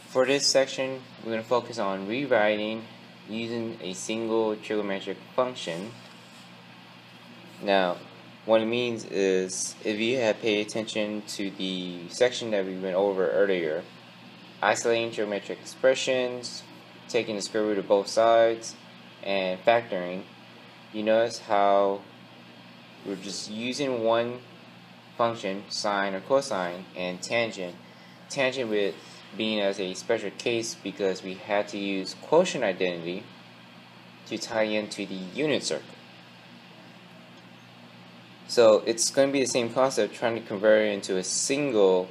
For this section, we're going to focus on rewriting using a single trigonometric function. Now, what it means is, if you have paid attention to the section that we went over earlier, isolating trigonometric expressions, taking the square root of both sides, and factoring, you notice how we're just using one function, sine or cosine, and tangent. Tangent with being as a special case because we had to use quotient identity to tie into the unit circle. So it's going to be the same concept, trying to convert it into a single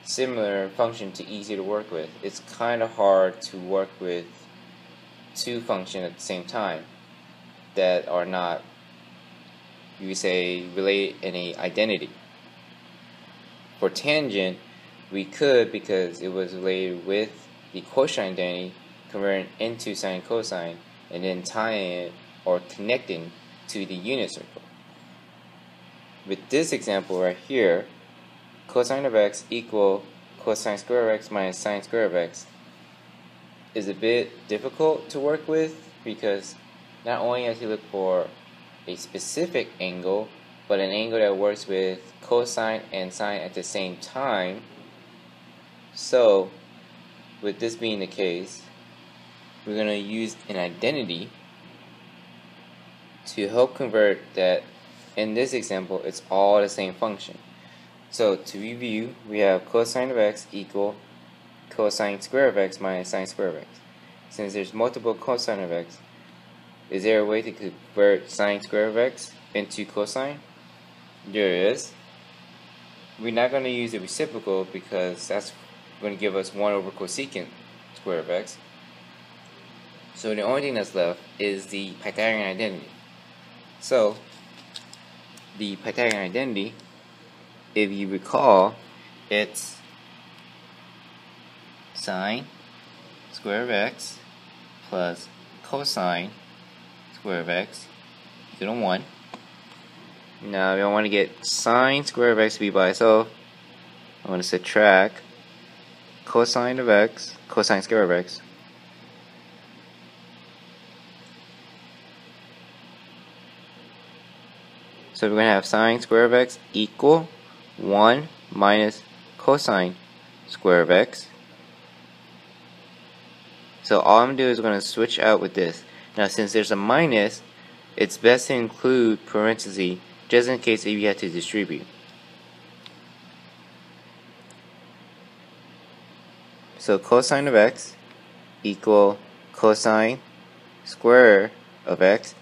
similar function to easy to work with. It's kind of hard to work with two functions at the same time that are not, you could say, related in a identity. For tangent, we could, because it was related with the quotient identity, converting into sine and cosine, and then tying it or connecting to the unit circle. With this example right here, cosine of x equal cosine square of x minus sine square of x is a bit difficult to work with, because not only have you look for a specific angle, but an angle that works with cosine and sine at the same time. So, with this being the case, we're going to use an identity to help convert that. In this example, it's all the same function. So, to review, we have cosine of x equal cosine square of x minus sine square of x. Since there's multiple cosine of x, is there a way to convert sine square of x into cosine? There is. We're not going to use the reciprocal because that's going to give us 1 over cosecant square of x. So the only thing that's left is the Pythagorean identity. So the Pythagorean identity, if you recall, it's sine square of x plus cosine square of x equal to 1. Now, if I want to get sine square of x to be by itself, I'm going to subtract cosine of x, cosine square of x, so we're going to have sine square of x equal 1 minus cosine square of x. So all I'm going to do is going to switch out with this. Now, since there's a minus, it's best to include parentheses just in case if you have to distribute. So cosine of x equal cosine square of x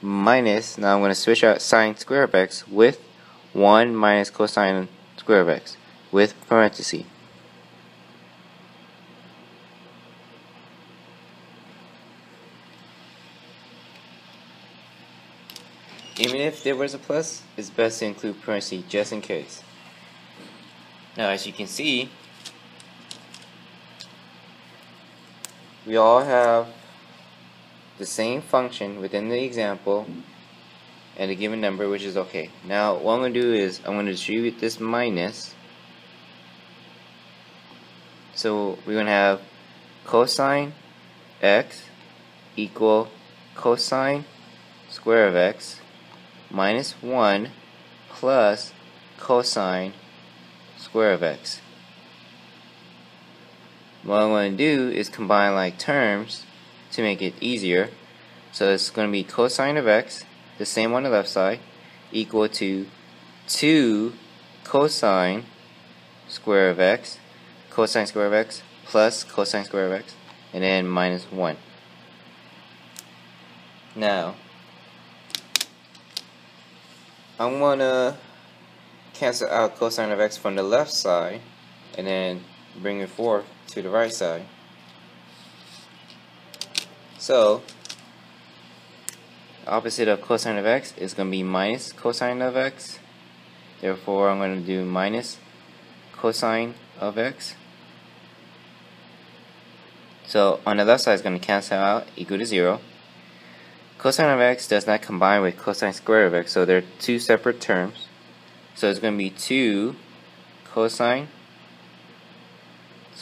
minus, now I'm going to switch out sine square of x with 1 minus cosine square of x with parentheses. Even if there was a plus, it's best to include parentheses just in case. Now, as you can see, we all have the same function within the example and a given number, which is okay. Now, what I'm going to do is I'm going to distribute this minus. So we're going to have cosine x equal cosine square of x minus 1 plus cosine square of x. What I'm going to do is combine like terms to make it easier. So it's going to be cosine of x, the same on the left side, equal to 2 cosine square of x, cosine square of x, plus cosine square of x, and then minus 1. Now, I'm going to cancel out cosine of x from the left side and then bring it forth to the right side. So, opposite of cosine of x is going to be minus cosine of x. Therefore, I'm going to do minus cosine of x. So, on the left side is going to cancel out, equal to 0. Cosine of x does not combine with cosine square of x, so they're two separate terms. So it's going to be 2 cosine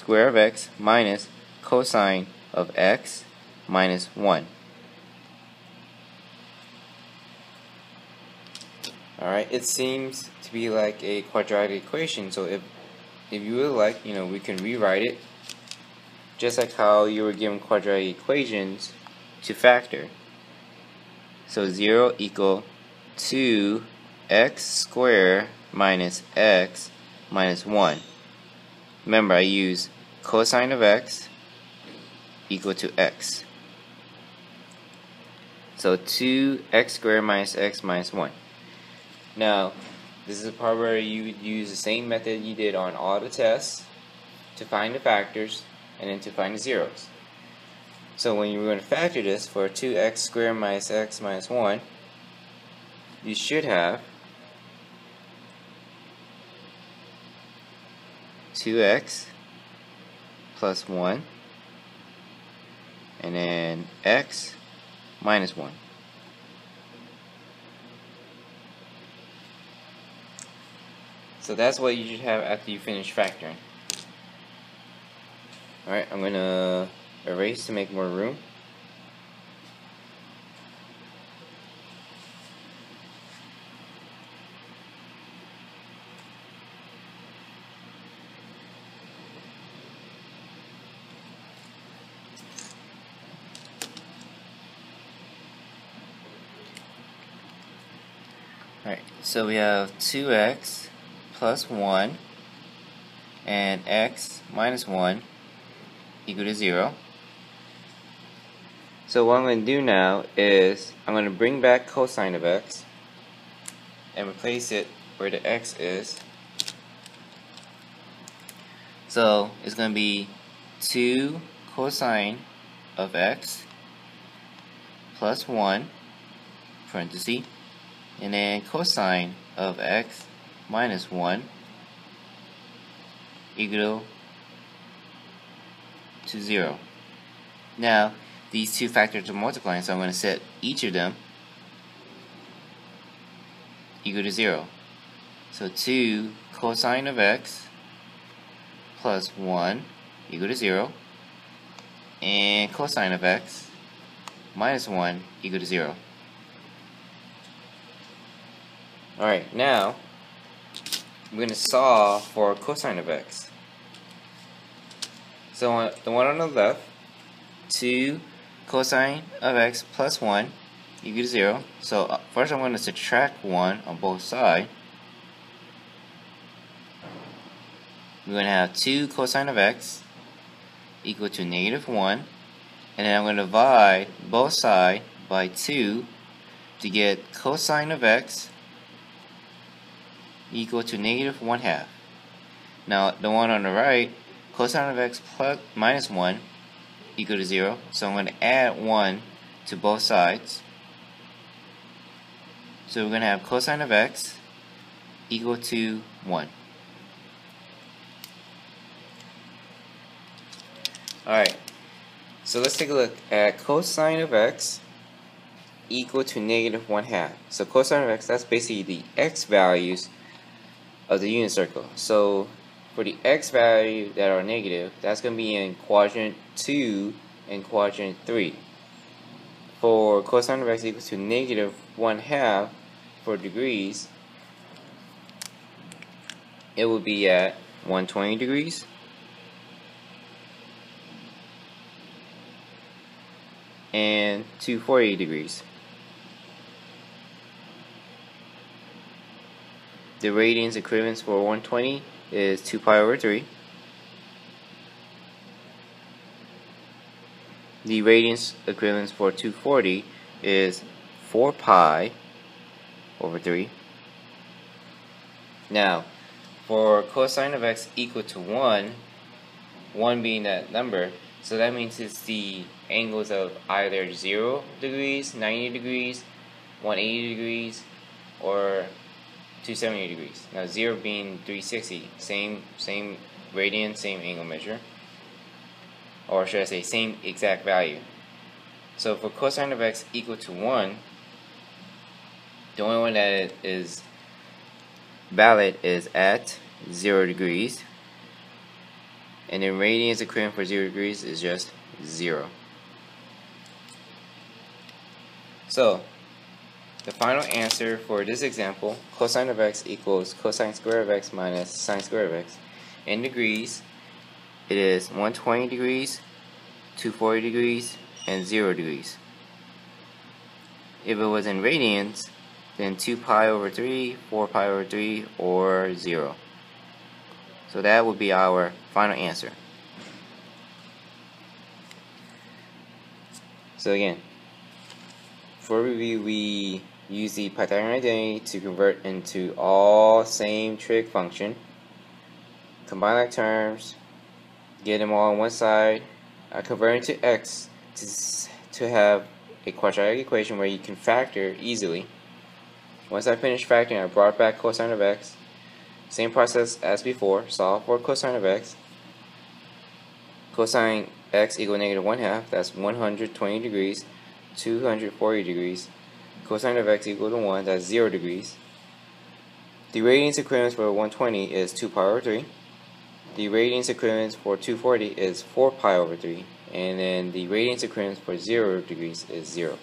square of x minus cosine of x minus 1. Alright, it seems to be like a quadratic equation, so if you would like, we can rewrite it just like how you were given quadratic equations to factor. So 0 equal 2x squared minus x minus 1. Remember, I use cosine of x equal to x. So 2x squared minus x minus 1. Now, this is a part where you would use the same method you did on all the tests to find the factors and then to find the zeros. So when you're going to factor this for 2x squared minus x minus 1, you should have 2x plus 1 and then x minus 1. So that's what you should have after you finish factoring. Alright, I'm going to erase to make more room. Alright, so we have 2x plus 1 and x minus 1 equal to 0. So what I'm going to do now is I'm going to bring back cosine of x and replace it where the x is. So it's going to be 2 cosine of x plus 1 parenthesis and then cosine of x minus 1 equal to 0. Now these two factors are multiplying, so I'm going to set each of them equal to 0. So 2 cosine of x plus 1 equal to 0 and cosine of x minus 1 equal to 0. Alright, now I'm going to solve for cosine of x. So on the one on the left, 2 cosine of x plus 1 equal to 0. So first I'm going to subtract 1 on both sides. We're going to have 2 cosine of x equal to negative 1. And then I'm going to divide both sides by 2 to get cosine of x equal to negative 1/2. Now the one on the right, cosine of x plus minus 1 equal to 0. So I'm going to add 1 to both sides. So we're going to have cosine of x equal to 1. Alright, so let's take a look at cosine of x equal to negative 1/2. So cosine of x, that's basically the x values of the unit circle. So for the x value that are negative, that's going to be in quadrant 2 and quadrant 3. For cosine of x equals to negative 1/2 for degrees, it will be at 120 degrees, and 240 degrees. The radians equivalence for 120 is 2 pi over 3. The radians equivalence for 240 is 4 pi over 3. Now, for cosine of x equal to 1, 1 being that number, so that means it's the angles of either 0 degrees, 90 degrees, 180 degrees, or 270 degrees. Now 0 being 360, same radian, same angle measure, or should I say same exact value. So for cosine of x equal to 1, the only one that is valid is at 0 degrees, and then radians equivalent for 0 degrees is just 0. So the final answer for this example, cosine of x equals cosine square of x minus sine square of x. In degrees, it is 120 degrees, 240 degrees, and 0 degrees. If it was in radians, then 2 pi over 3, 4 pi over 3, or 0. So that would be our final answer. So again, for review, we use the Pythagorean identity to convert into all same trig function, combine like terms, get them all on one side, convert into x to have a quadratic equation where you can factor easily. Once I finished factoring, I brought back cosine of x. Same process as before, solve for cosine of x. Cosine x equal negative 1/2, that's 120 degrees, 240 degrees. Cosine of x equal to 1, that's 0 degrees. The radians equivalence for 120 is 2 pi over 3. The radians equivalence for 240 is 4 pi over 3. And then the radians equivalence for 0 degrees is 0.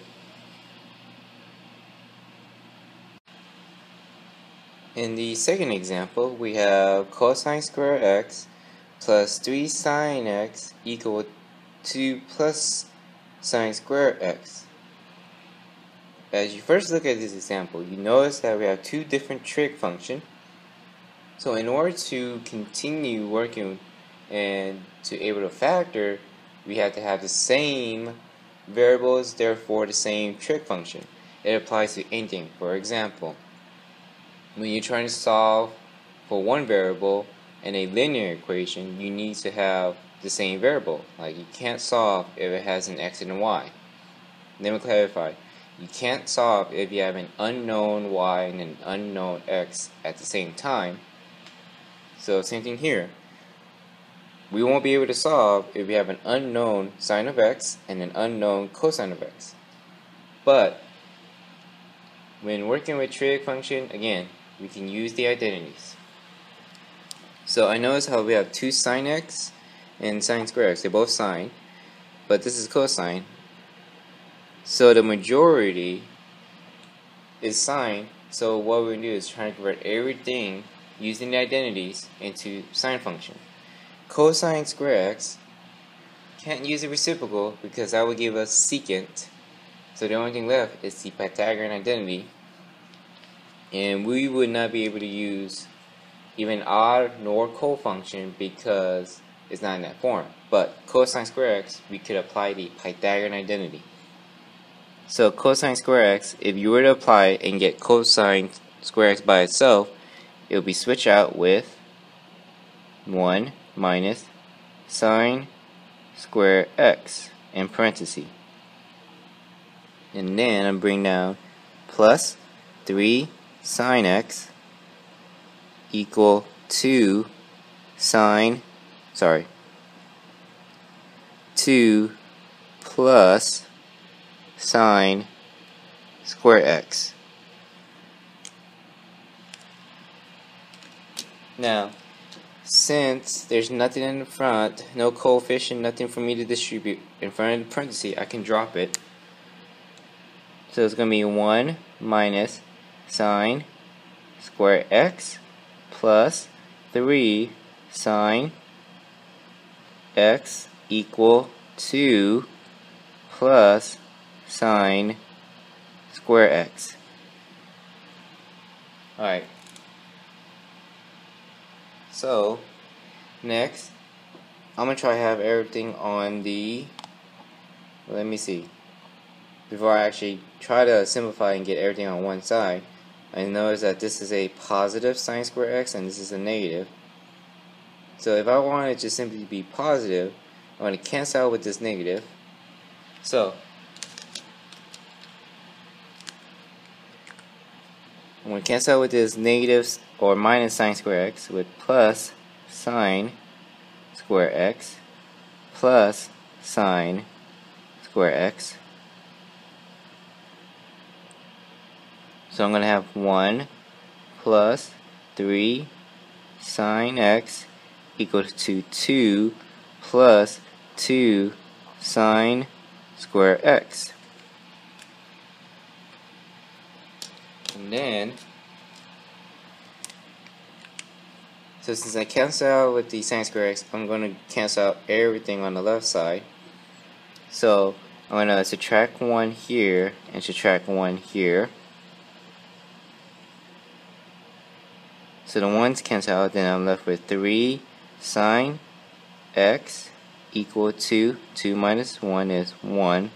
In the second example, we have cosine square x plus 3 sine x equal to plus sine square x. As you first look at this example, you notice that we have two different trig functions. So in order to continue working and to able to factor, we have to have the same variables, therefore the same trig function. It applies to anything. For example, when you're trying to solve for one variable in a linear equation, you need to have the same variable. Like, you can't solve if it has an x and a y. Let me clarify. You can't solve if you have an unknown y and an unknown x at the same time. So same thing here. We won't be able to solve if we have an unknown sine of x and an unknown cosine of x. But when working with trig function, again, we can use the identities. So I notice how we have 2 sine x and sine square x. They're both sine, but this is cosine. So the majority is sine. So what we're going to do is try to convert everything using the identities into sine function. Cosine square x, can't use a reciprocal because that would give us secant. So the only thing left is the Pythagorean identity. And we would not be able to use even odd nor cofunction because it's not in that form. But cosine square x, we could apply the Pythagorean identity. So cosine square x, if you were to apply and get cosine square x by itself, it will be switched out with 1 minus sine square x in parentheses. And then I'm bringing down plus 3 sine x equal to 2 plus sine square x. Now, since there's nothing in the front, no coefficient, nothing for me to distribute in front of the parenthesis, I can drop it. So it's going to be 1 minus sine square x plus 3 sine x equal 2 plus sine square x. Alright. So, next, I'm going to try to have everything on the, let me see, before I actually try to simplify and get everything on one side, I notice that this is a positive sine square x and this is a negative. So if I want it to simply be positive, I'm going to cancel out with this negative. So, I'm going to cancel out with this negative or minus sine square x with plus sine square x plus sine square x. So I'm going to have 1 plus 3 sine x equals to 2 plus 2 sine square x. And then, so since I cancel out with the sine square x, I'm going to cancel out everything on the left side. So I'm going to subtract 1 here and subtract 1 here. So the 1's cancel out, then I'm left with 3 sine x equal to 2 minus 1 is 1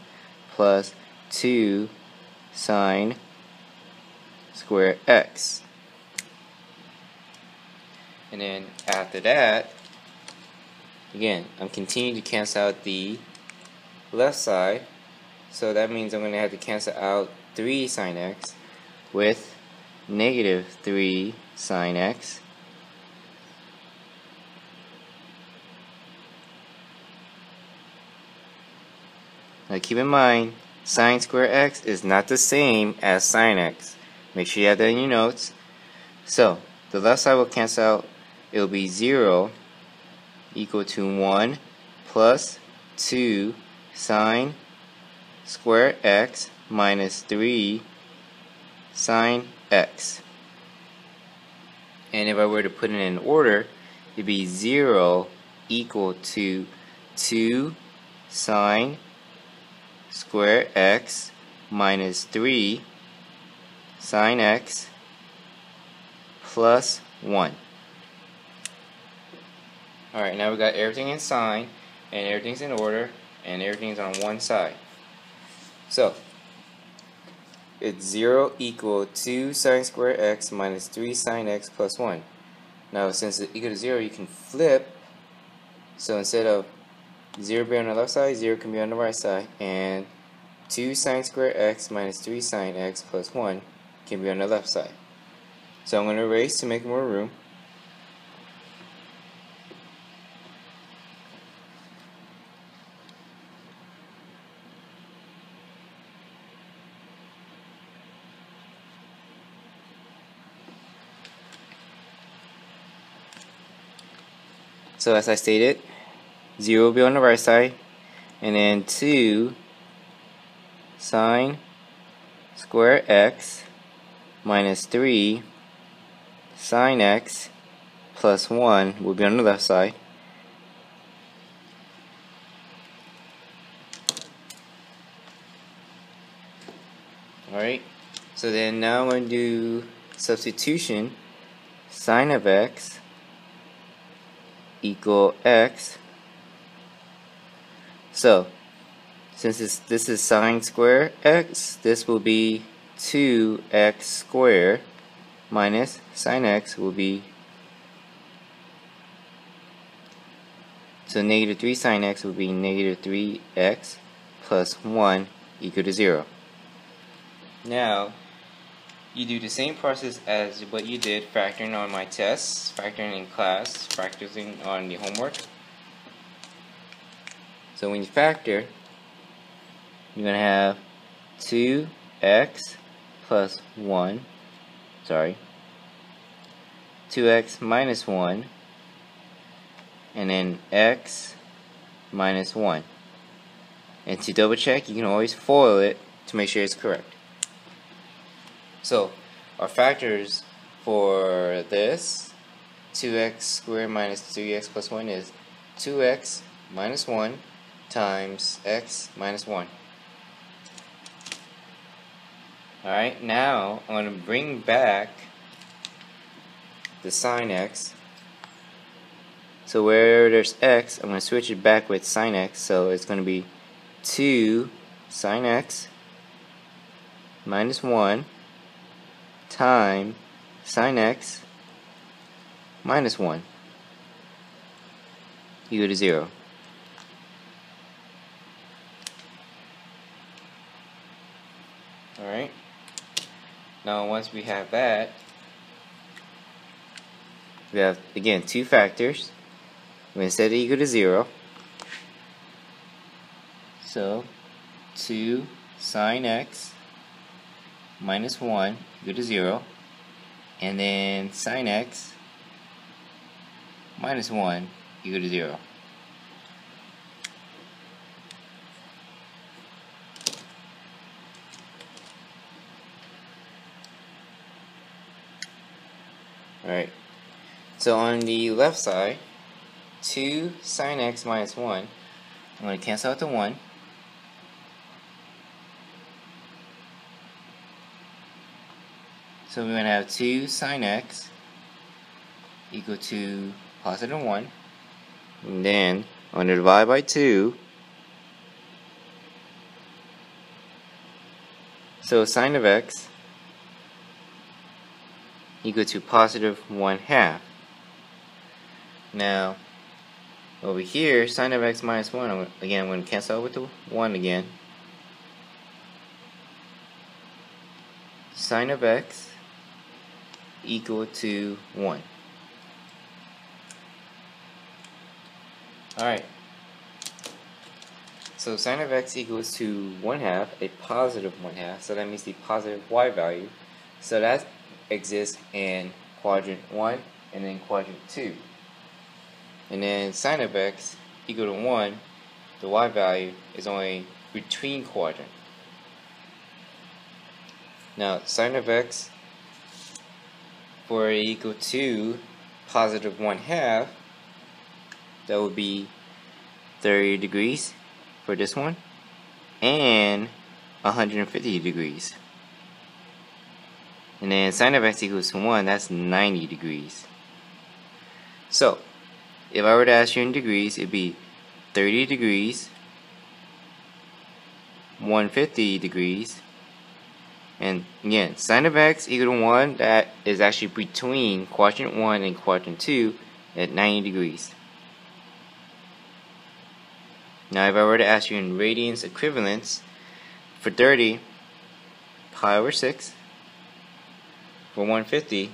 plus 2 sine square x. And then after that, again, I'm continuing to cancel out the left side, so that means I'm going to have to cancel out 3 sine x with negative 3 sine x. Now keep in mind, sine square x is not the same as sine x. Make sure you have that in your notes. So the left side will cancel out. It will be 0 equal to 1 plus 2 sine square x minus 3 sine x. And if I were to put it in order, it'd be 0 equal to 2 sine square x minus 3 sine x plus 1. Alright, now we got everything in sine, and everything's in order, and everything's on one side. So, it's 0 equal 2 sine square x minus 3 sine x plus 1. Now, since it's equal to 0, you can flip. So instead of 0 being on the left side, 0 can be on the right side, and 2 sine square x minus 3 sine x plus 1 can be on the left side. So I'm going to erase to make more room. So as I stated, 0 will be on the right side, and then 2 sine square x minus 3 sine x plus 1 will be on the left side. Alright, so then now I'm going to do substitution. Sine of x equal x. So since this is sine square x, this will be 2x squared minus sine x will be, so negative 3 sine x will be negative 3x plus 1 equal to 0. Now you do the same process as what you did factoring on my tests, factoring in class, factoring on the homework. So when you factor, you're going to have 2x plus 1, 2x minus 1, and then x minus 1. And to double check, you can always FOIL it to make sure it's correct. So our factors for this 2x squared minus 3x plus 1 is 2x minus 1 times x minus 1. Alright, now I'm going to bring back the sine x. So where there's x, I'm going to switch it back with sine x. So it's going to be 2 sine x minus 1 times sine x minus 1 equal to 0. Alright, now once we have that, we have again two factors. We're going to set it equal to 0. So 2 sine x minus 1 equal to 0, and then sine x minus 1 equal to 0. Alright, so on the left side, 2 sine x minus 1, I'm going to cancel out the 1. So we're going to have 2 sine x equal to positive 1. And then I'm going to divide by 2. So sine of x equal to positive 1/2. Now, over here, sine of x minus 1, I'm going to cancel out with the 1 again. Sine of x equal to 1. Alright, so sine of x equals to 1/2, a positive 1/2, so that means the positive y value. So that exists in quadrant 1 and then quadrant 2. And then sine of x equal to 1, the y value is only between quadrant. Now sine of x for equal to positive 1/2, that would be 30 degrees for this one and 150 degrees. And then sine of x equals to 1, that's 90 degrees. So, if I were to ask you in degrees, it'd be 30 degrees, 150 degrees, and again, sine of x equal to 1, that is actually between quadrant 1 and quadrant 2 at 90 degrees. Now, if I were to ask you in radians equivalents, for 30, pi over 6. For 150,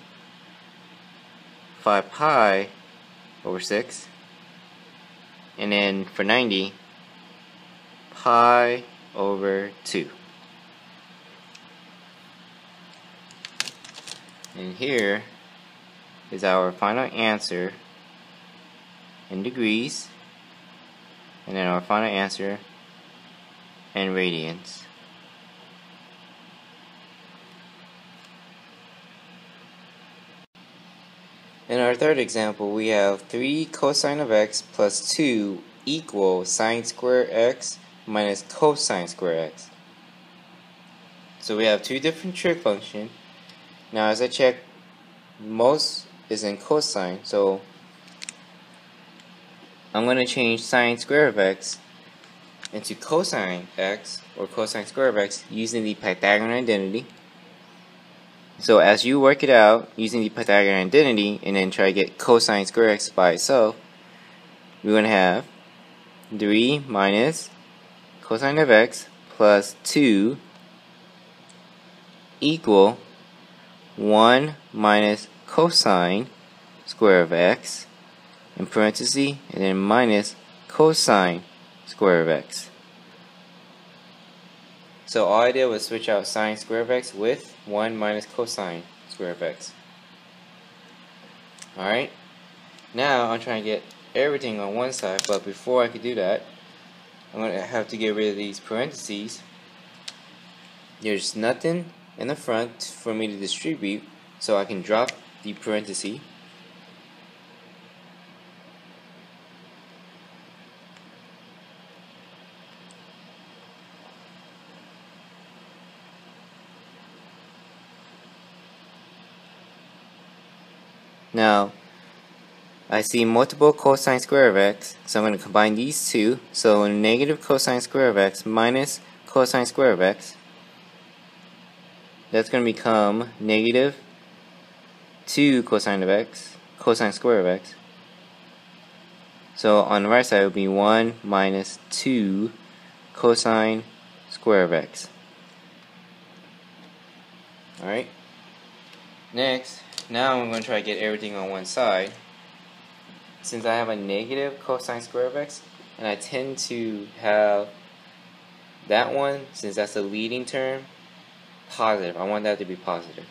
5 pi over 6. And then for 90, pi over 2. And here is our final answer in degrees, and then our final answer in radians. In our third example, we have 3 cosine of x plus 2 equals sine square x minus cosine square x. So we have two different trig functions. Now as I check, most is in cosine, so I'm going to change sine square of x into cosine x, or cosine square of x, using the Pythagorean identity. So as you work it out using the Pythagorean identity and then try to get cosine square x by itself, we're going to have 3 minus cosine of x plus 2 equal 1 minus cosine square of x in parentheses and then minus cosine square of x. So all I did was switch out sine square of x with 1 minus cosine square of x. Alright, now I'm trying to get everything on one side, but before I could do that, I'm going to have to get rid of these parentheses. There's nothing in the front for me to distribute, so I can drop the parenthesis. Now, I see multiple cosine square of x, so I'm going to combine these two. So negative cosine square of x minus cosine square of x, that's going to become negative 2 cosine of x, cosine square of x. So on the right side it would be 1 minus 2 cosine square of x. Alright, next, now I'm going to try to get everything on one side. Since I have a negative cosine square of x, and I tend to have that one, since that's the leading term, positive. I want that to be positive.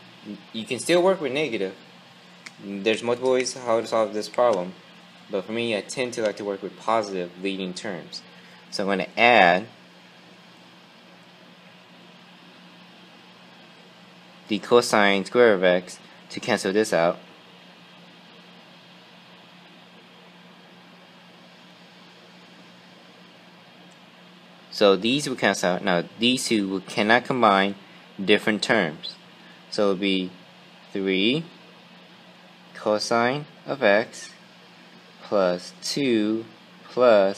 You can still work with negative. There's multiple ways how to solve this problem, but for me I tend to like to work with positive leading terms. So I'm going to add the cosine square of x to cancel this out. So these will cancel out. Now these two cannot combine different terms. So it will be 3 cosine of x plus 2 cosine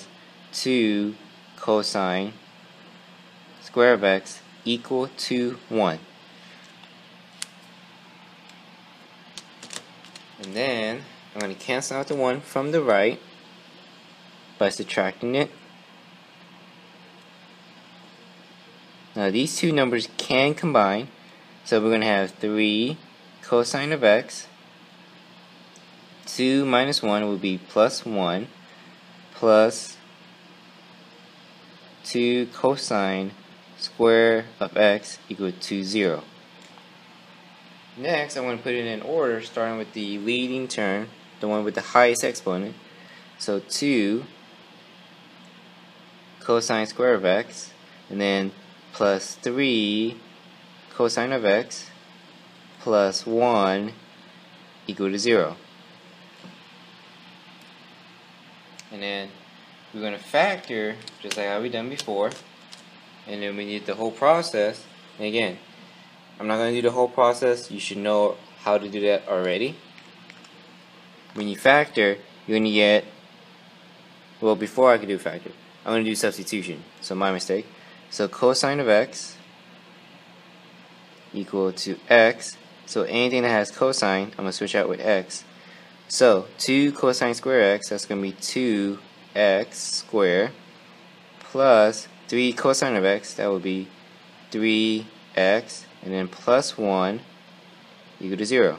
square of x equal to 1. And then I'm going to cancel out the 1 from the right by subtracting it. Now these two numbers can combine, so we're going to have 3 cosine of x. 2 minus 1 will be plus 1 plus 2 cosine square of x equal to 0. Next, I'm going to put it in order, starting with the leading term, the one with the highest exponent. So 2 cosine square of x, and then plus 3 cosine of x plus 1 equal to 0. And then we're going to factor just like how we done before, and then we need the whole process. And again, I'm not going to do the whole process. You should know how to do that already. When you factor, you're going to get, well, before I can do factor, I'm going to do substitution. So my mistake. So cosine of x equal to x. So anything that has cosine, I'm going to switch out with x. So 2 cosine square x, that's going to be 2x squared, plus 3 cosine of x, that would be 3x, and then plus 1 equal to 0.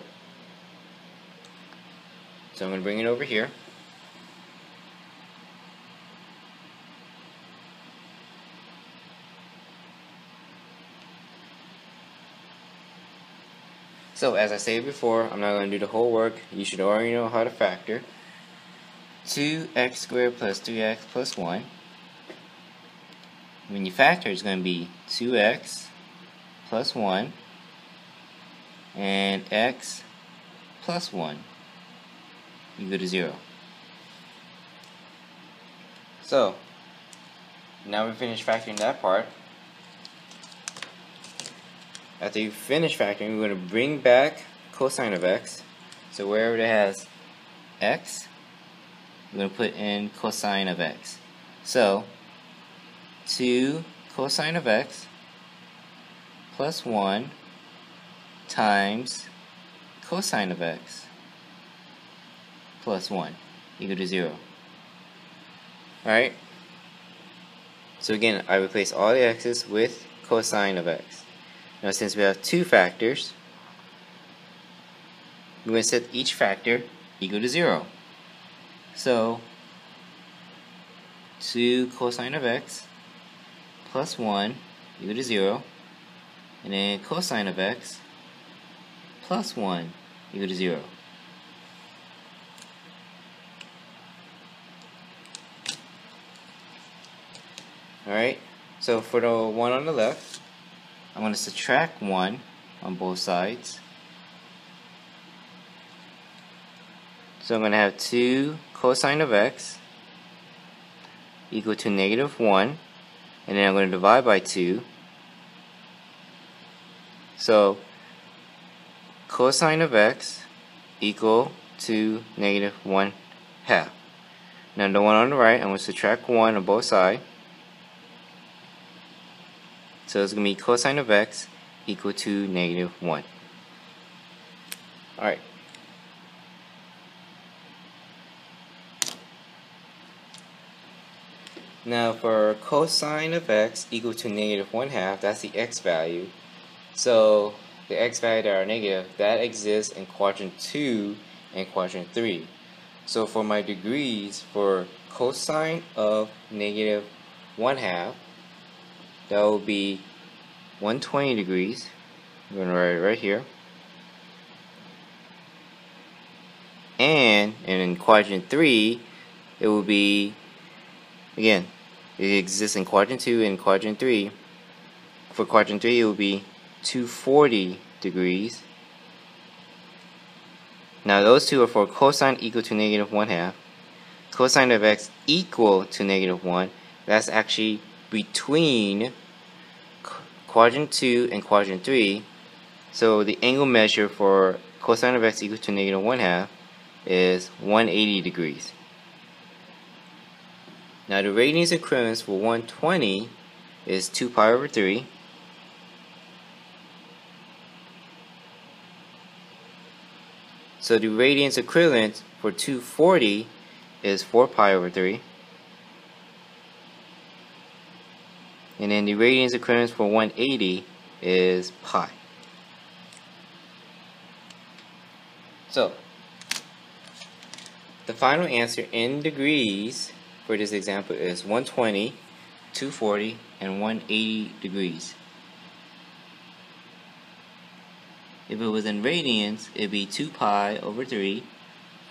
So I'm going to bring it over here. So as I said before, I'm not going to do the whole work. You should already know how to factor. 2x squared plus 3x plus 1. When you factor, it's going to be 2x plus 1 and x plus 1 equal to 0. So now we finished factoring that part. After you finish factoring, we're going to bring back cosine of x. So wherever it has x, we're going to put in cosine of x. So 2 cosine of x plus 1 times cosine of x plus 1 equal to 0. Alright? So again, I replace all the x's with cosine of x. Now since we have two factors, we're going to set each factor equal to 0. So 2 cosine of x plus 1 equal to 0, and then cosine of x plus 1 equal to 0. Alright, so for the one on the left, I'm going to subtract 1 on both sides. So I'm going to have 2 cosine of x equal to negative 1, and then I'm going to divide by 2. So cosine of x equal to negative 1/2. Now the one on the right, I'm going to subtract 1 on both sides. So it's going to be cosine of x equal to negative 1. Alright. Now for cosine of x equal to negative 1/2, that's the x value. So the x value that are negative, that exists in quadrant 2 and quadrant 3. So for my degrees, for cosine of negative 1/2, that will be 120 degrees. I'm going to write it right here. and in quadrant 3 it will be, again, it exists in quadrant 2 and quadrant 3. For quadrant 3 it will be 240 degrees. Now those two are for cosine equal to -1/2. Cosine of x equal to -1, that's actually between quadrant 2 and quadrant 3. So the angle measure for cosine of x equal to -1/2 is 180 degrees. Now the radians equivalence for 120 is 2 pi over 3. So the radians equivalent for 240 is 4 pi over 3. And then the radians equivalent for 180 is pi. So the final answer in degrees for this example is 120, 240, and 180 degrees. If it was in radians, it'd be 2 pi over 3,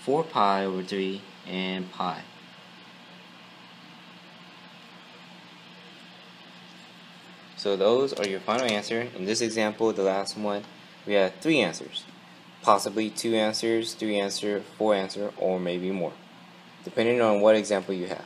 4 pi over 3, and pi. So those are your final answer. In this example, the last one, we have 3 answers. Possibly 2 answers, 3 answers, 4 answers, or maybe more, depending on what example you have.